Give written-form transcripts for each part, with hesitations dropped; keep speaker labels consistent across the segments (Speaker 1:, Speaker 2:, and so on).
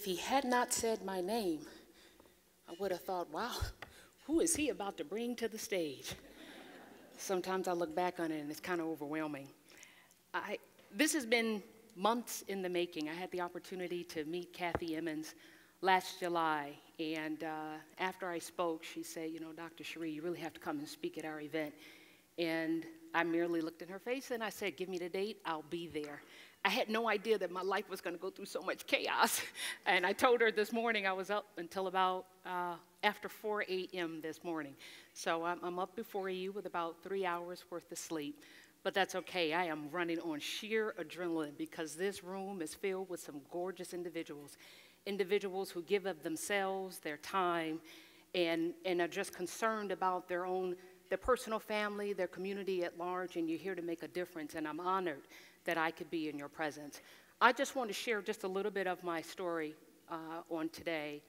Speaker 1: If he had not said my name, I would have thought, wow, who is he about to bring to the stage? Sometimes I look back on it and it's kind of overwhelming. This has been months in the making. I had the opportunity to meet Kathy Emmons last July, and after I spoke, she said, you know, Dr. Sheri, you really have to come and speak at our event. And I merely looked in her face and I said, give me the date, I'll be there. I had no idea that my life was going to go through so much chaos. And I told her this morning I was up until about after 4 a.m. this morning. So I'm up before you with about 3 hours worth of sleep. But that's okay. I am running on sheer adrenaline because this room is filled with some gorgeous individuals. Individuals who give of themselves, their time, and are just concerned about their personal family, their community at large, and you're here to make a difference, and I'm honored that I could be in your presence. I just want to share just a little bit of my story on today,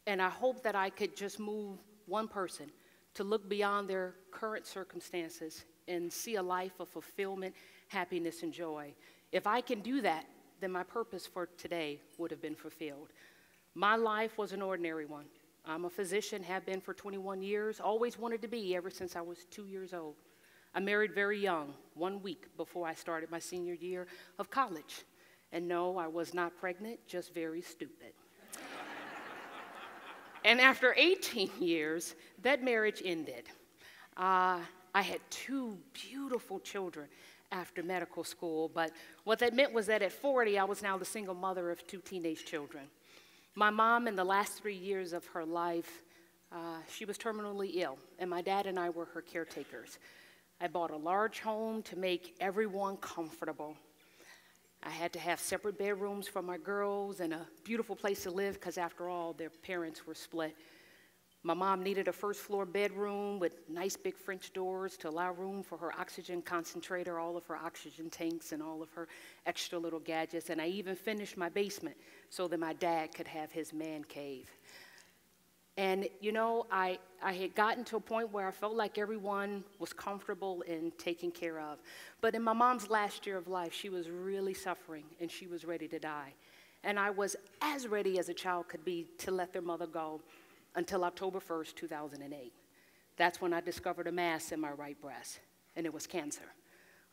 Speaker 1: and I hope that I could just move one person to look beyond their current circumstances and see a life of fulfillment, happiness, and joy. If I can do that, then my purpose for today would have been fulfilled. My life was an ordinary one. I'm a physician, have been for 21 years, always wanted to be ever since I was 2 years old. I married very young, 1 week before I started my senior year of college. And no, I was not pregnant, just very stupid. And after 18 years, that marriage ended. I had 2 beautiful children after medical school, but what that meant was that at 40, I was now the single mother of 2 teenage children. My mom, in the last 3 years of her life, she was terminally ill, and my dad and I were her caretakers. I bought a large home to make everyone comfortable. I had to have separate bedrooms for my girls and a beautiful place to live because, after all, their parents were split. My mom needed a first-floor bedroom with nice big French doors to allow room for her oxygen concentrator, all of her oxygen tanks, and all of her extra little gadgets. And I even finished my basement so that my dad could have his man cave. And, you know, I had gotten to a point where I felt like everyone was comfortable and taken care of. But in my mom's last year of life, she was really suffering, and she was ready to die. And I was as ready as a child could be to let their mother go until October 1st, 2008. That's when I discovered a mass in my right breast, and it was cancer.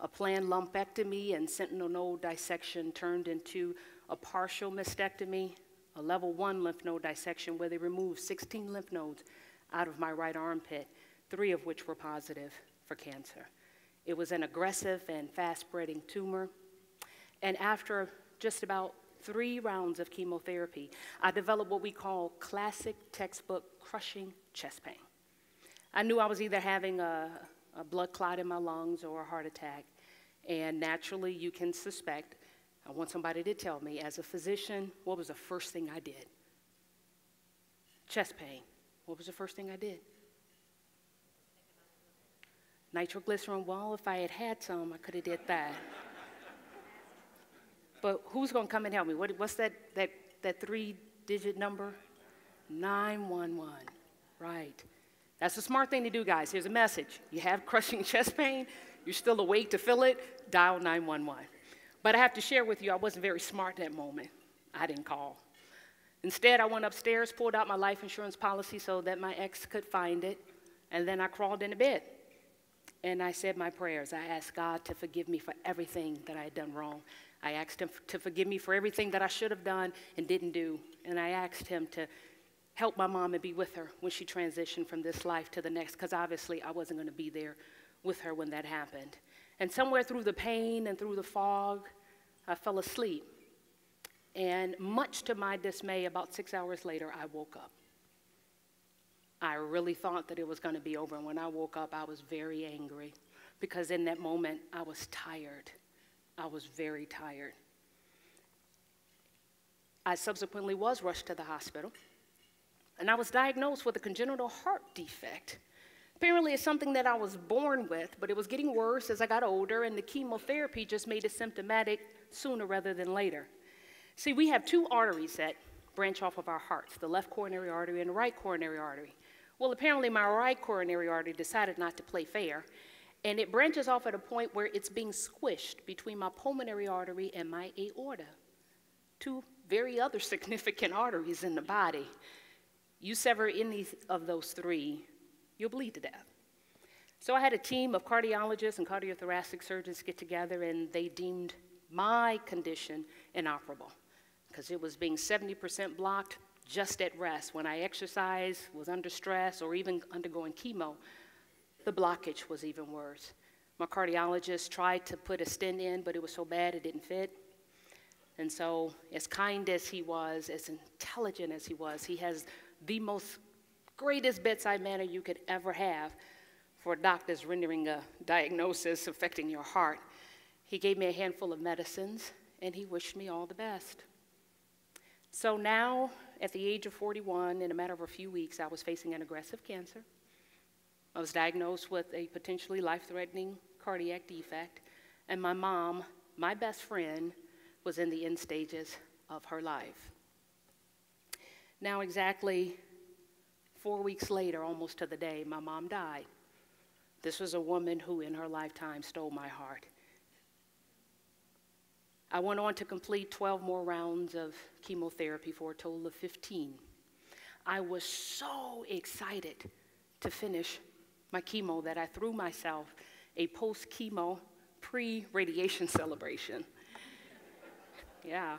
Speaker 1: A planned lumpectomy and sentinel node dissection turned into a partial mastectomy, a level 1 lymph node dissection where they removed 16 lymph nodes out of my right armpit, 3 of which were positive for cancer. It was an aggressive and fast-spreading tumor, and after just about 3 rounds of chemotherapy, I developed what we call classic textbook crushing chest pain. I knew I was either having a blood clot in my lungs or a heart attack, and naturally you can suspect. I want somebody to tell me, as a physician, what was the first thing I did? Chest pain. What was the first thing I did? Nitroglycerin. Well, if I had had some, I could have did that. But who's going to come and help me? What's that 3-digit number? 911. Right. That's a smart thing to do, guys. Here's a message. You have crushing chest pain. You're still awake to feel it. Dial 911. But I have to share with you, I wasn't very smart that moment. I didn't call. Instead, I went upstairs, pulled out my life insurance policy so that my ex could find it, and then I crawled into bed. And I said my prayers. I asked God to forgive me for everything that I had done wrong. I asked him to forgive me for everything that I should have done and didn't do. And I asked him to help my mom and be with her when she transitioned from this life to the next, because obviously I wasn't going to be there with her when that happened. And somewhere through the pain and through the fog, I fell asleep. And much to my dismay, about 6 hours later, I woke up. I really thought that it was going to be over. And when I woke up, I was very angry because in that moment, I was tired. I was very tired. I subsequently was rushed to the hospital, and I was diagnosed with a congenital heart defect. Apparently, it's something that I was born with, but it was getting worse as I got older, and the chemotherapy just made it symptomatic sooner rather than later. See, we have 2 arteries that branch off of our hearts, the left coronary artery and the right coronary artery. Well, apparently, my right coronary artery decided not to play fair, and it branches off at a point where it's being squished between my pulmonary artery and my aorta. two very other significant arteries in the body. You sever any of those three, you'll bleed to death. So I had a team of cardiologists and cardiothoracic surgeons get together, and they deemed my condition inoperable because it was being 70% blocked just at rest. When I exercised, was under stress, or even undergoing chemo, the blockage was even worse. My cardiologist tried to put a stent in, but it was so bad it didn't fit. And so, as kind as he was, as intelligent as he has the most greatest bedside manner you could ever have for doctors rendering a diagnosis affecting your heart. He gave me a handful of medicines, and he wished me all the best. So now, at the age of 41, in a matter of a few weeks, I was facing an aggressive cancer. I was diagnosed with a potentially life-threatening cardiac defect, and my mom, my best friend, was in the end stages of her life. Now, exactly 4 weeks later, almost to the day, my mom died. This was a woman who, in her lifetime, stole my heart. I went on to complete 12 more rounds of chemotherapy for a total of 15. I was so excited to finish my chemo that I threw myself a post-chemo, pre-radiation celebration. Yeah,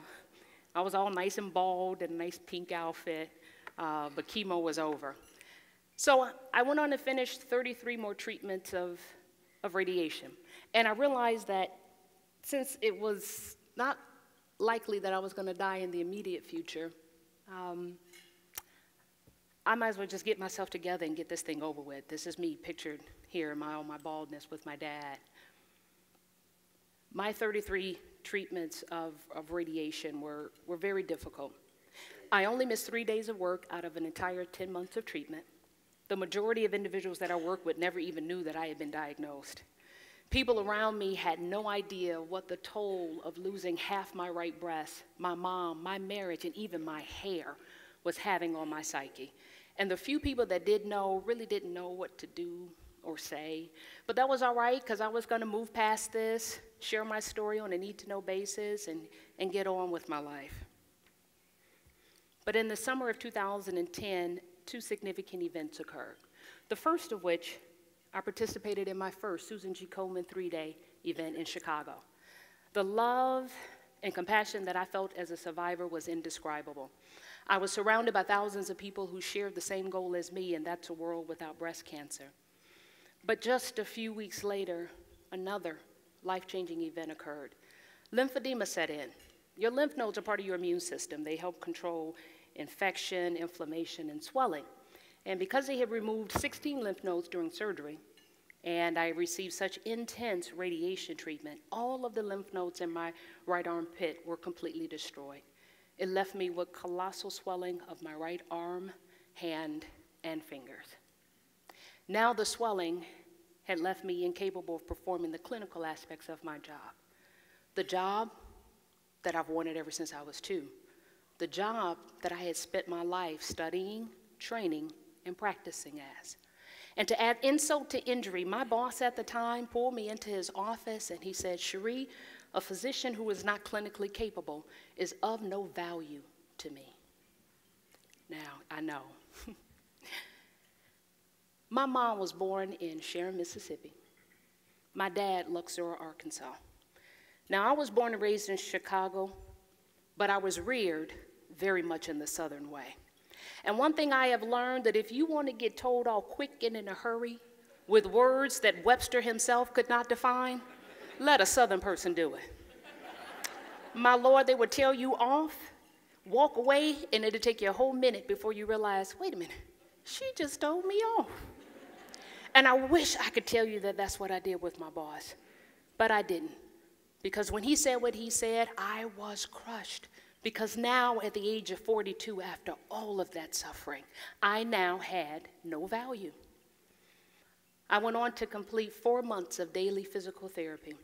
Speaker 1: I was all nice and bald in a nice pink outfit, but chemo was over. So I went on to finish 33 more treatments of radiation. And I realized that since it was not likely that I was going to die in the immediate future, I might as well just get myself together and get this thing over with. This is me pictured here in all my baldness with my dad. My 33 treatments of radiation were very difficult. I only missed 3 days of work out of an entire 10 months of treatment. The majority of individuals that I worked with never even knew that I had been diagnosed. People around me had no idea what the toll of losing half my right breast, my mom, my marriage, and even my hair was having on my psyche. And the few people that did know really didn't know what to do or say. But that was all right, because I was going to move past this, share my story on a need-to-know basis, and get on with my life. But in the summer of 2010, two significant events occurred. The first of which, I participated in my first Susan G. Komen 3-day event in Chicago. The love and compassion that I felt as a survivor was indescribable. I was surrounded by thousands of people who shared the same goal as me, and that's a world without breast cancer. But just a few weeks later, another life-changing event occurred. Lymphedema set in. Your lymph nodes are part of your immune system. They help control infection, inflammation, and swelling. And because they had removed 16 lymph nodes during surgery, and I received such intense radiation treatment, all of the lymph nodes in my right armpit were completely destroyed. It left me with colossal swelling of my right arm, hand, and fingers. Now the swelling had left me incapable of performing the clinical aspects of my job. The job that I've wanted ever since I was 2. The job that I had spent my life studying, training, and practicing as. And to add insult to injury, my boss at the time pulled me into his office and he said, "Sheri, a physician who is not clinically capable is of no value to me." Now, I know. My mom was born in Sheri, Mississippi. My dad, Luxor, Arkansas. Now, I was born and raised in Chicago, but I was reared very much in the Southern way. And one thing I have learned, that if you want to get told all quick and in a hurry with words that Webster himself could not define, let a Southern person do it. My Lord, they would tell you off, walk away, and it'll take you a whole minute before you realize, wait a minute, she just told me off. And I wish I could tell you that that's what I did with my boss, but I didn't. Because when he said what he said, I was crushed. Because now, at the age of 42, after all of that suffering, I now had no value. I went on to complete 4 months of daily physical therapy.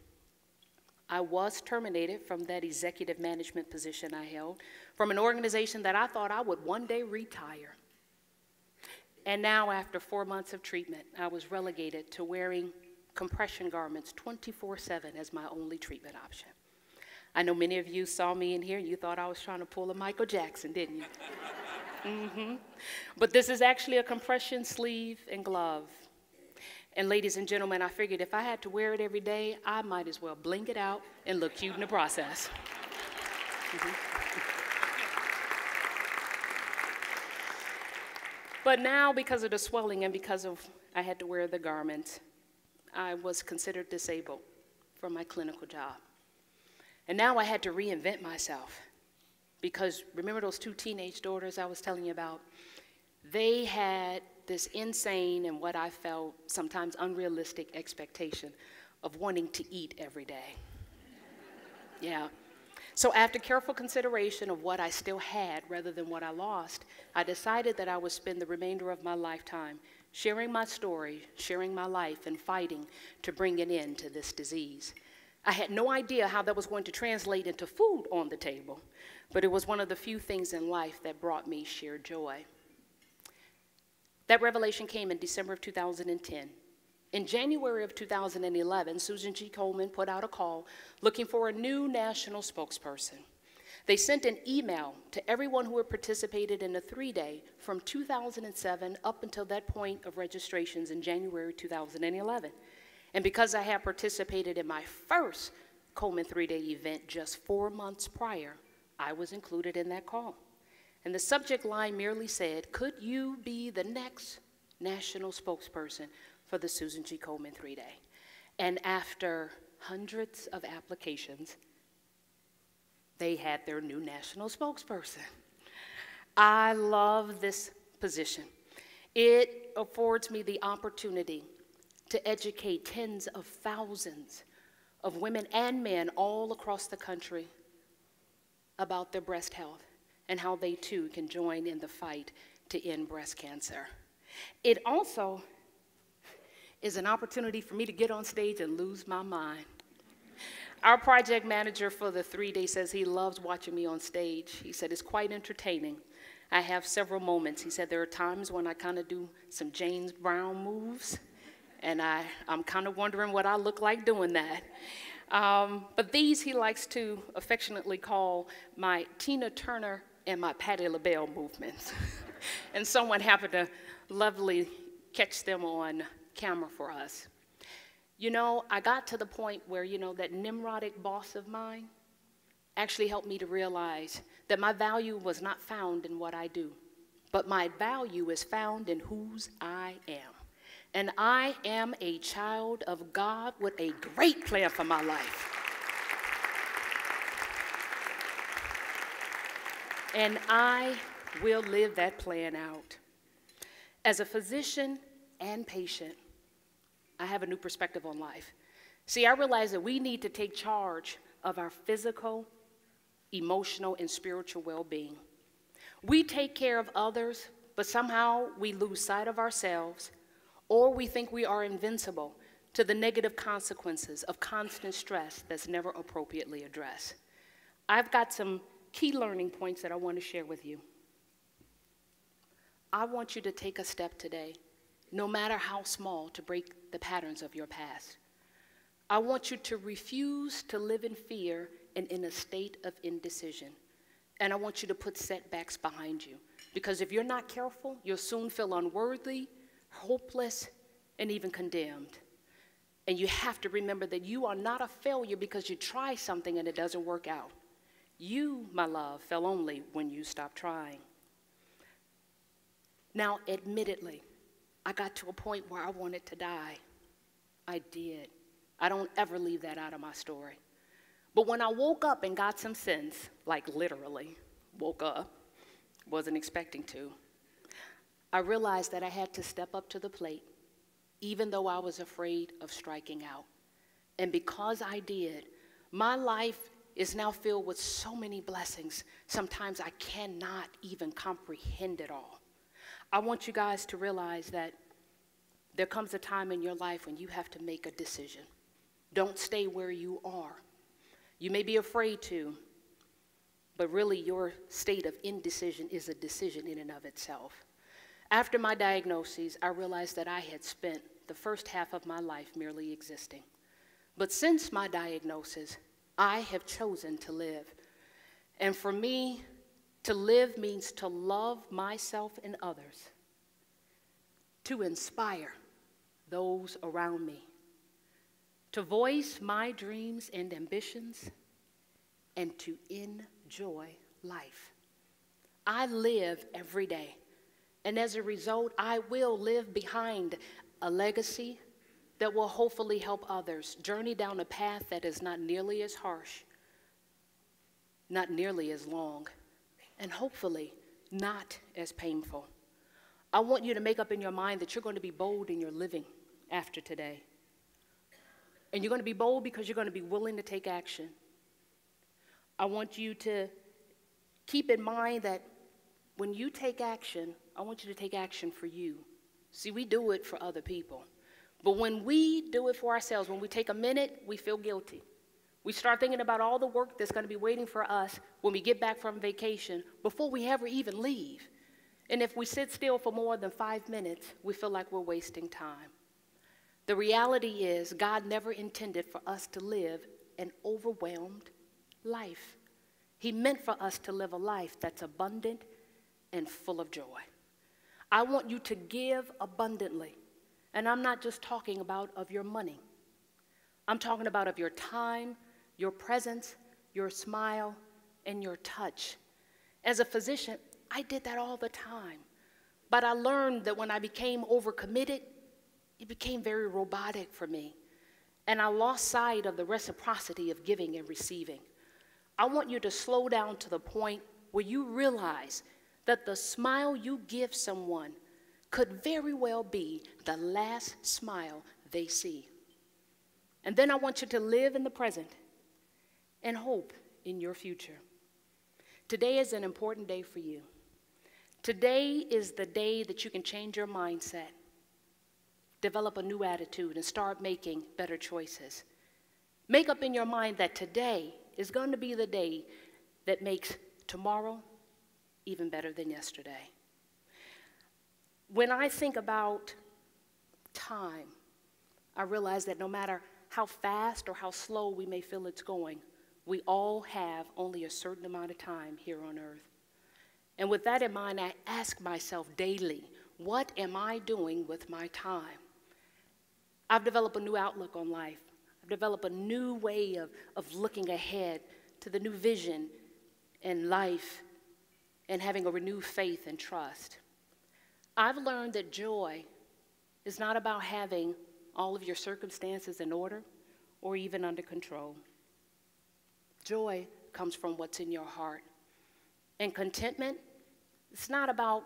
Speaker 1: I was terminated from that executive management position I held, from an organization that I thought I would one day retire. And now, after 4 months of treatment, I was relegated to wearing compression garments 24/7 as my only treatment option. I know many of you saw me in here and you thought I was trying to pull a Michael Jackson, didn't you? But this is actually a compression sleeve and glove. And ladies and gentlemen, I figured if I had to wear it every day, I might as well bling it out and look cute in the process. But now, because of the swelling and because of I had to wear the garment, I was considered disabled from my clinical job. And now I had to reinvent myself because remember those 2 teenage daughters I was telling you about? They had this insane and what I felt sometimes unrealistic expectation of wanting to eat every day. Yeah. So after careful consideration of what I still had rather than what I lost, I decided that I would spend the remainder of my lifetime sharing my story, sharing my life, and fighting to bring an end to this disease. I had no idea how that was going to translate into food on the table, but it was one of the few things in life that brought me sheer joy. That revelation came in December of 2010. In January of 2011, Susan G. Komen put out a call looking for a new national spokesperson. They sent an email to everyone who had participated in the 3-day from 2007 up until that point of registrations in January 2011. And because I had participated in my first Komen 3-day event just 4 months prior, I was included in that call. And the subject line merely said, could you be the next national spokesperson for the Susan G. Komen 3-day? And after hundreds of applications, they had their new national spokesperson. I love this position. It affords me the opportunity to educate tens of thousands of women and men all across the country about their breast health and how they too can join in the fight to end breast cancer. It also is an opportunity for me to get on stage and lose my mind. Our project manager for the 3-day says he loves watching me on stage. He said it's quite entertaining. I have several moments. He said there are times when I kind of do some James Brown moves, and I'm kind of wondering what I look like doing that. But these he likes to affectionately call my Tina Turner and my Patti LaBelle movements. And someone happened to lovely catch them on camera for us. You know, I got to the point where, you know, that Nimrodic boss of mine actually helped me to realize that my value was not found in what I do, but my value is found in whose I am. And I am a child of God with a great plan for my life. And I will live that plan out. As a physician and patient, I have a new perspective on life. See, I realize that we need to take charge of our physical, emotional, and spiritual well-being. We take care of others, but somehow we lose sight of ourselves, or we think we are invincible to the negative consequences of constant stress that's never appropriately addressed. I've got some key learning points that I want to share with you. I want you to take a step today, no matter how small, to break the patterns of your past. I want you to refuse to live in fear and in a state of indecision. And I want you to put setbacks behind you. Because if you're not careful, you'll soon feel unworthy, hopeless, and even condemned. And you have to remember that you are not a failure because you try something and it doesn't work out. You, my love, fell only when you stopped trying. Now, admittedly, I got to a point where I wanted to die. I did. I don't ever leave that out of my story. But when I woke up and got some sense, like literally woke up, wasn't expecting to, I realized that I had to step up to the plate, even though I was afraid of striking out. And because I did, my life is now filled with so many blessings. Sometimes I cannot even comprehend it all. I want you guys to realize that there comes a time in your life when you have to make a decision. Don't stay where you are. You may be afraid to, but really your state of indecision is a decision in and of itself. After my diagnosis, I realized that I had spent the first half of my life merely existing. But since my diagnosis, I have chosen to live. And for me, to live means to love myself and others, to inspire those around me, to voice my dreams and ambitions, and to enjoy life. I live every day, and as a result, I will live behind a legacy that will hopefully help others journey down a path that is not nearly as harsh, not nearly as long, and hopefully not as painful. I want you to make up in your mind that you're going to be bold in your living after today. And you're going to be bold because you're going to be willing to take action. I want you to keep in mind that when you take action, I want you to take action for you. See, we do it for other people. But when we do it for ourselves, when we take a minute, we feel guilty. We start thinking about all the work that's going to be waiting for us when we get back from vacation before we ever even leave. And if we sit still for more than 5 minutes, we feel like we're wasting time. The reality is God never intended for us to live an overwhelmed life. He meant for us to live a life that's abundant and full of joy. I want you to give abundantly. And I'm not just talking about of your money. I'm talking about of your time, your presence, your smile, and your touch. As a physician, I did that all the time. But I learned that when I became overcommitted, it became very robotic for me. And I lost sight of the reciprocity of giving and receiving. I want you to slow down to the point where you realize that the smile you give someone could very well be the last smile they see. And then I want you to live in the present and hope in your future. Today is an important day for you. Today is the day that you can change your mindset, develop a new attitude, and start making better choices. Make up in your mind that today is going to be the day that makes tomorrow even better than yesterday. When I think about time, I realize that no matter how fast or how slow we may feel it's going, we all have only a certain amount of time here on earth. And with that in mind, I ask myself daily, what am I doing with my time? I've developed a new outlook on life. I've developed a new way of looking ahead to the new vision in life and having a renewed faith and trust. I've learned that joy is not about having all of your circumstances in order or even under control. Joy comes from what's in your heart. And contentment, it's not about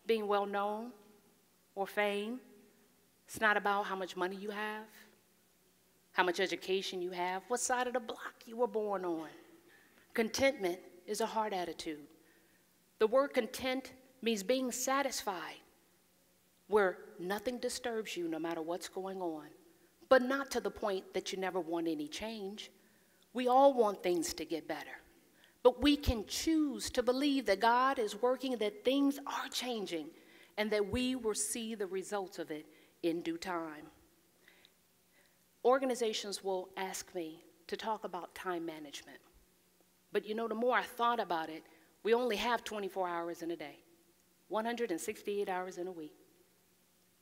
Speaker 1: being well known or fame. It's not about how much money you have, how much education you have, what side of the block you were born on. Contentment is a heart attitude. The word content means being satisfied, where nothing disturbs you no matter what's going on, but not to the point that you never want any change. We all want things to get better, but we can choose to believe that God is working, that things are changing, and that we will see the results of it in due time. Organizations will ask me to talk about time management, but you know, the more I thought about it, we only have 24 hours in a day, 168 hours in a week.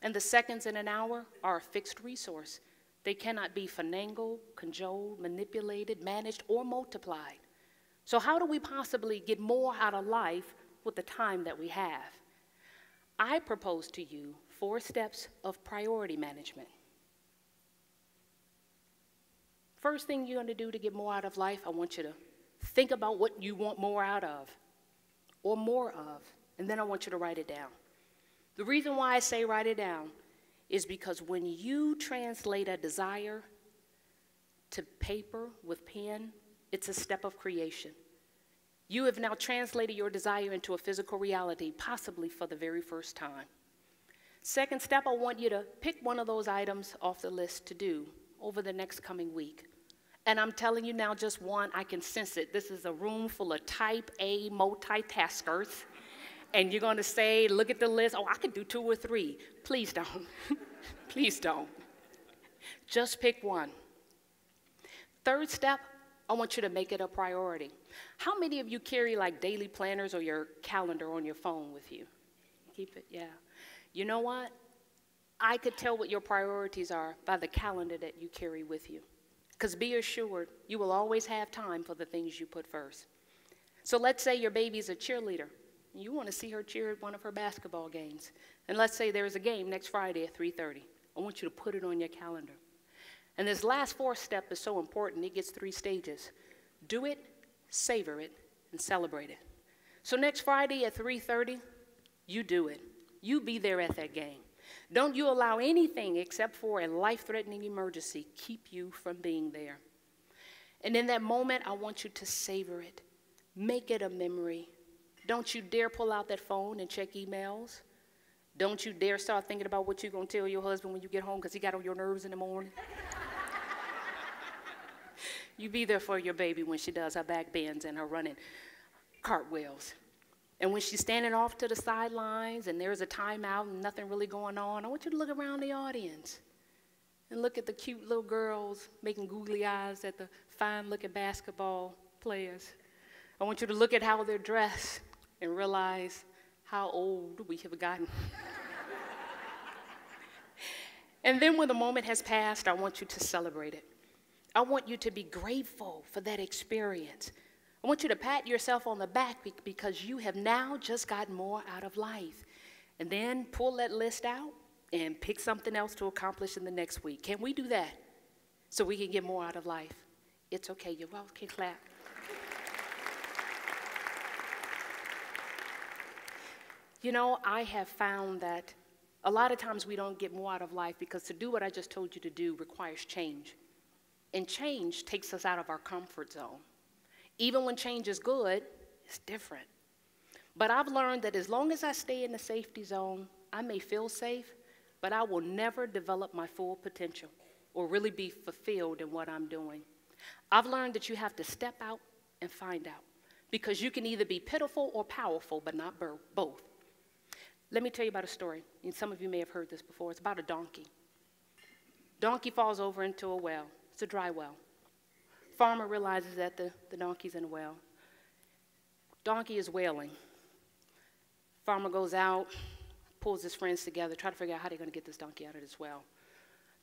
Speaker 1: And the seconds in an hour are a fixed resource. They cannot be finagled, cajoled, manipulated, managed, or multiplied. So how do we possibly get more out of life with the time that we have? I propose to you 4 steps of priority management. First thing you're going to do to get more out of life, I want you to think about what you want more out of or more of, and then I want you to write it down. The reason why I say write it down is because when you translate a desire to paper with pen, it's a step of creation. You have now translated your desire into a physical reality, possibly for the very first time. Second step, I want you to pick one of those items off the list to do over the next coming week. And I'm telling you now, just one, I can sense it. This is a room full of type A multitaskers. And you're going to say, look at the list, oh, I could do 2 or 3. Please don't. Please don't. Just pick one. Third step, I want you to make it a priority. How many of you carry like daily planners or your calendar on your phone with you? Keep it, yeah. You know what? I could tell what your priorities are by the calendar that you carry with you. Because be assured, you will always have time for the things you put first. So let's say your baby's a cheerleader. You want to see her cheer at one of her basketball games. And let's say there's a game next Friday at 3:30. I want you to put it on your calendar. And this last fourth step is so important. It gets 3 stages. Do it, savor it, and celebrate it. So next Friday at 3:30, you do it. You be there at that game. Don't you allow anything except for a life-threatening emergency keep you from being there. And in that moment, I want you to savor it. Make it a memory. Don't you dare pull out that phone and check emails. Don't you dare start thinking about what you're going to tell your husband when you get home because he got on your nerves in the morning. You be there for your baby when she does her back bends and her running cartwheels. And when she's standing off to the sidelines and there's a timeout and nothing really going on, I want you to look around the audience and look at the cute little girls making googly eyes at the fine-looking basketball players. I want you to look at how they're dressed and realize how old we have gotten. And then when the moment has passed, I want you to celebrate it. I want you to be grateful for that experience. I want you to pat yourself on the back because you have now just gotten more out of life. And then pull that list out and pick something else to accomplish in the next week. Can we do that so we can get more out of life? It's okay. You all can clap. You know, I have found that a lot of times we don't get more out of life because to do what I just told you to do requires change. And change takes us out of our comfort zone. Even when change is good, it's different. But I've learned that as long as I stay in the safety zone, I may feel safe, but I will never develop my full potential or really be fulfilled in what I'm doing. I've learned that you have to step out and find out because you can either be pitiful or powerful, but not both. Let me tell you about a story, and some of you may have heard this before. It's about a donkey. Donkey falls over into a well. It's a dry well. Farmer realizes that the donkey's in a well. Donkey is wailing. Farmer goes out, pulls his friends together, try to figure out how they're going to get this donkey out of this well.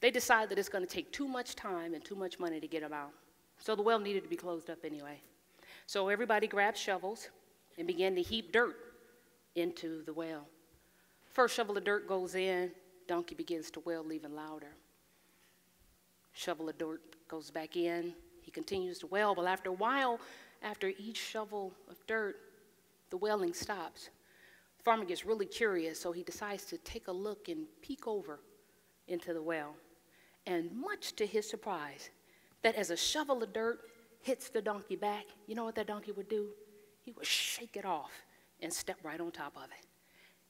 Speaker 1: They decide that it's going to take too much time and too much money to get him out. So the well needed to be closed up anyway. So everybody grabbed shovels and began to heap dirt into the well. First shovel of dirt goes in, donkey begins to wail even louder. Shovel of dirt goes back in. He continues to wail, but after a while, after each shovel of dirt, the wailing stops. The farmer gets really curious, so he decides to take a look and peek over into the well. And much to his surprise, that as a shovel of dirt hits the donkey back, you know what that donkey would do? He would shake it off and step right on top of it.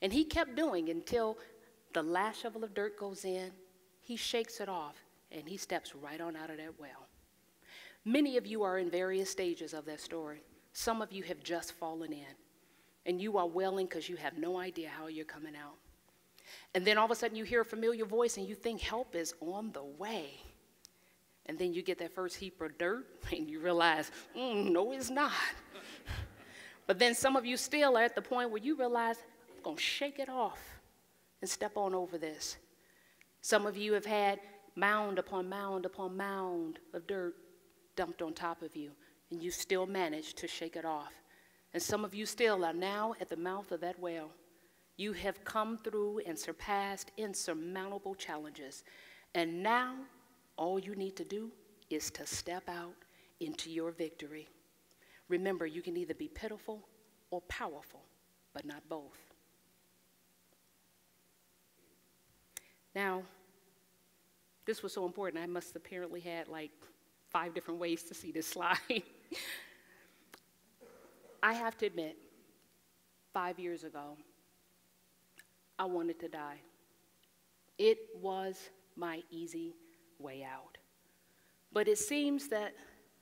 Speaker 1: And he kept doing until the last shovel of dirt goes in, he shakes it off, and he steps right on out of that well. Many of you are in various stages of that story. Some of you have just fallen in, and you are wailing because you have no idea how you're coming out. And then all of a sudden you hear a familiar voice, and you think help is on the way. And then you get that first heap of dirt, and you realize, no, it's not. But then some of you still are at the point where you realize, I'm going to shake it off and step on over this. Some of you have had mound upon mound upon mound of dirt dumped on top of you, and you still managed to shake it off. And some of you still are now at the mouth of that well. You have come through and surpassed insurmountable challenges. And now, all you need to do is to step out into your victory. Remember, you can either be pitiful or powerful, but not both. Now, this was so important. I must apparently had like 5 different ways to see this slide. I have to admit, 5 years ago, I wanted to die. It was my easy way out. But it seems that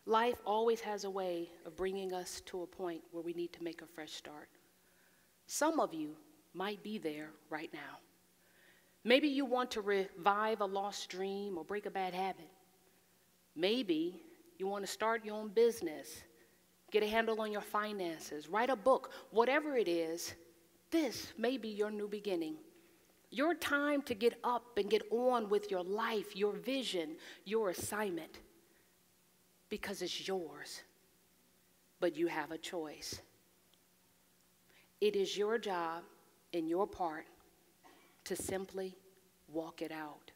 Speaker 1: life always has a way of bringing us to a point where we need to make a fresh start. Some of you might be there right now. Maybe you want to revive a lost dream or break a bad habit. Maybe You want to start your own business, get a handle on your finances, write a book, whatever it is, this may be your new beginning. Your time to get up and get on with your life, your vision, your assignment, because it's yours, but you have a choice. It is your job and your part to simply walk it out.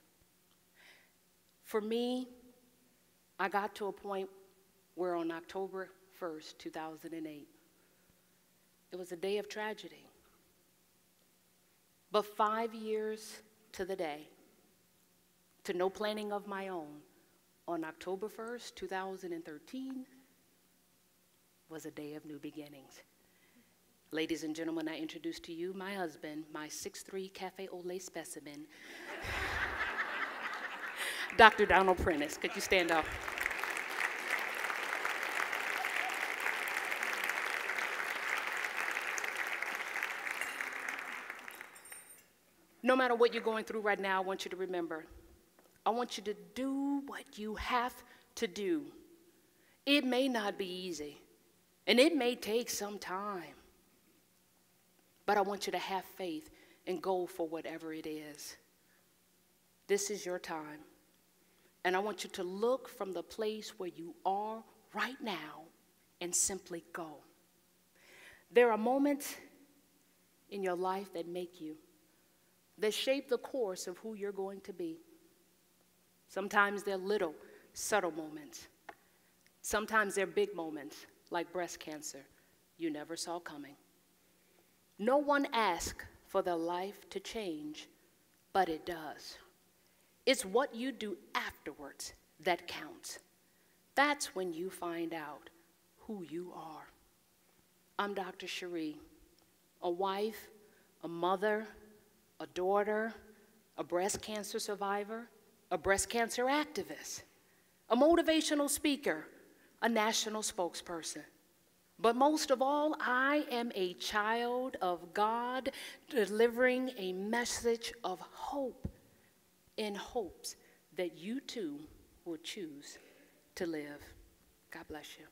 Speaker 1: For me, I got to a point where on October 1st, 2008, it was a day of tragedy. But 5 years to the day, to no planning of my own, on October 1st, 2013, was a day of new beginnings. Ladies and gentlemen, I introduce to you my husband, my 6'3" Cafe au lait specimen, Dr. Donald Prentice. Could you stand up? No matter what you're going through right now, I want you to remember, I want you to do what you have to do. It may not be easy, and it may take some time, but I want you to have faith and go for whatever it is. This is your time, and I want you to look from the place where you are right now and simply go. There are moments in your life that make you, that shape the course of who you're going to be. Sometimes they're little, subtle moments. Sometimes they're big moments, like breast cancer you never saw coming. No one asks for their life to change, but it does. It's what you do afterwards that counts. That's when you find out who you are. I'm Dr. Sheri, a wife, a mother, a daughter, a breast cancer survivor, a breast cancer activist, a motivational speaker, a national spokesperson. But most of all, I am a child of God delivering a message of hope in hopes that you too will choose to live. God bless you.